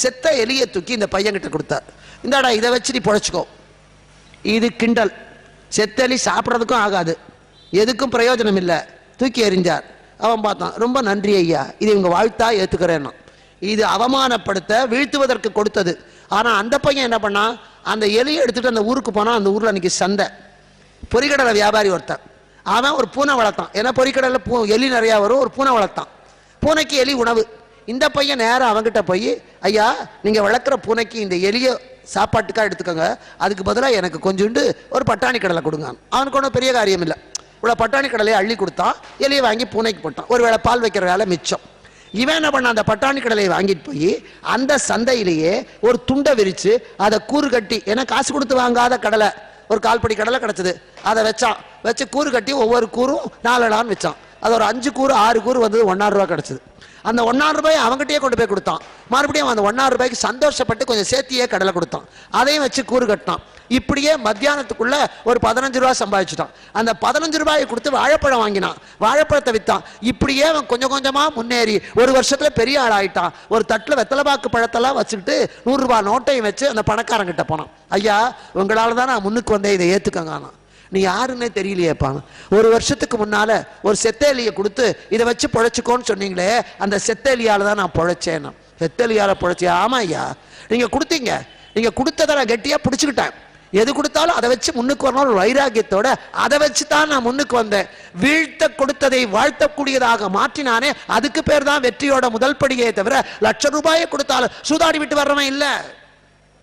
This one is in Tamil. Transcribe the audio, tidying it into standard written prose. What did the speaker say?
செத்த எலியை தூக்கி இந்த பையன்கிட்ட கொடுத்தார். இந்தாடா இதை வச்சு நீ பொழைச்சிக்கோ. இது கிண்டல். செத்த எலி சாப்பிட்றதுக்கும் ஆகாது, எதுக்கும் பிரயோஜனம் இல்லை, தூக்கி எறிஞ்சார். அவன் பார்த்தான், ரொம்ப நன்றி ஐயா, இது இவங்க வாழ்த்தா ஏற்றுக்கிறேன்னா. இது அவமானப்படுத்த வீழ்த்துவதற்கு கொடுத்தது. ஆனால் அந்த பையன் என்ன பண்ணான், அந்த எலியை எடுத்துகிட்டு அந்த ஊருக்கு போனான். அந்த ஊரில் அன்றைக்கி சந்தை. பொறிக்கடலை வியாபாரி ஒருத்தன், அவன் ஒரு பூனை வளர்த்தான். ஏன்னா பொறிக்கடலில் எலி நிறையா வரும். ஒரு பூனை வளர்த்தான். பூனைக்கு எலி உணவு. இந்த பையன் நேரம் அவங்ககிட்ட போய், ஐயா நீங்கள் வளர்க்குற பூனைக்கு இந்த எலியை சாப்பாட்டுக்காக எடுத்துக்கோங்க, அதுக்கு பதிலாக எனக்கு கொஞ்சோண்டு ஒரு பட்டாணி கடலை கொடுங்க. அவனுக்கு ஒன்றும் பெரிய காரியம் இல்லை. இவ்வளோ பட்டாணி கடலையை அள்ளி கொடுத்தான். எலியை வாங்கி பூனைக்கு போட்டான். ஒரு வேளை பால் வைக்கிற வேலை மிச்சம். இவன் என்ன பண்ண, அந்த பட்டாணி கடலையை வாங்கிட்டு போய் அந்த சந்தையிலேயே ஒரு துண்டை விரித்து அதை கூறு கட்டி, ஏன்னா காசு கொடுத்து வாங்காத கடலை, ஒரு கால்படி கடலை கிடச்சிது, அதை வச்சான். வச்சு கூறு கட்டி ஒவ்வொரு கூறும் 4 அணான்னு வச்சான். அது ஒரு 5 கூறு 6 கூறு வந்தது 1,000 ரூபா கிடச்சிது. அந்த 1,000 ரூபாய் அவங்ககிட்டயே கொண்டு போய் கொடுத்தான். மறுபடியும் அந்த 1,000 ரூபாய்க்கு சந்தோஷப்பட்டு கொஞ்சம் சேர்த்தியே கடலை கொடுத்தான். அதையும் வச்சு கூறு கட்டினான். இப்படியே மத்தியானத்துக்குள்ள ஒரு 15 ரூபா சம்பாதிச்சுட்டான். அந்த 15 ரூபாயை கொடுத்து வாழைப்பழம் வாங்கினான். வாழைப்பழத்தை விற்றான். இப்படியே அவன் கொஞ்சம் கொஞ்சமாக முன்னேறி ஒரு வருஷத்துல பெரிய ஆள் ஆயிட்டான். ஒரு தட்டில் வெத்தலைப்பாக்கு பழத்தெல்லாம் வச்சுக்கிட்டு 100 ரூபாய் நோட்டையும் வச்சு அந்த பணக்காரங்கிட்ட போனான். ஐயா உங்களால் தான் நான் முன்னுக்கு வந்தேன், இதை ஏற்றுக்கங்க. நீ யாருன்னே தெரியலையேப்பாங்க. ஒரு வருஷத்துக்கு முன்னால ஒரு செத்தேலியை கொடுத்து இதை வச்சு பொழைச்சிக்கோன்னு சொன்னீங்களே, அந்த செத்தேலியால தான் நான் பொழைச்சேன். செத்தேலியால பொழைச்சேன். ஆமா ஐயா, நீங்க கொடுத்தீங்க, நீங்க கொடுத்ததை நான் கெட்டியா பிடிச்சுக்கிட்டேன். எது கொடுத்தாலும் அதை வச்சு முன்னுக்கு வரணும் ஒரு வைராக்கியத்தோட, அதை வச்சு தான் நான் முன்னுக்கு வந்தேன். வீழ்த்த கொடுத்ததை வாழ்த்தக்கூடியதாக மாற்றினானே, அதுக்கு பேர் தான் வெற்றியோட முதல் படியே தவிர லட்சம் ரூபாயை கொடுத்தாலும் சூதாடி விட்டு வர்றவன் இல்லை.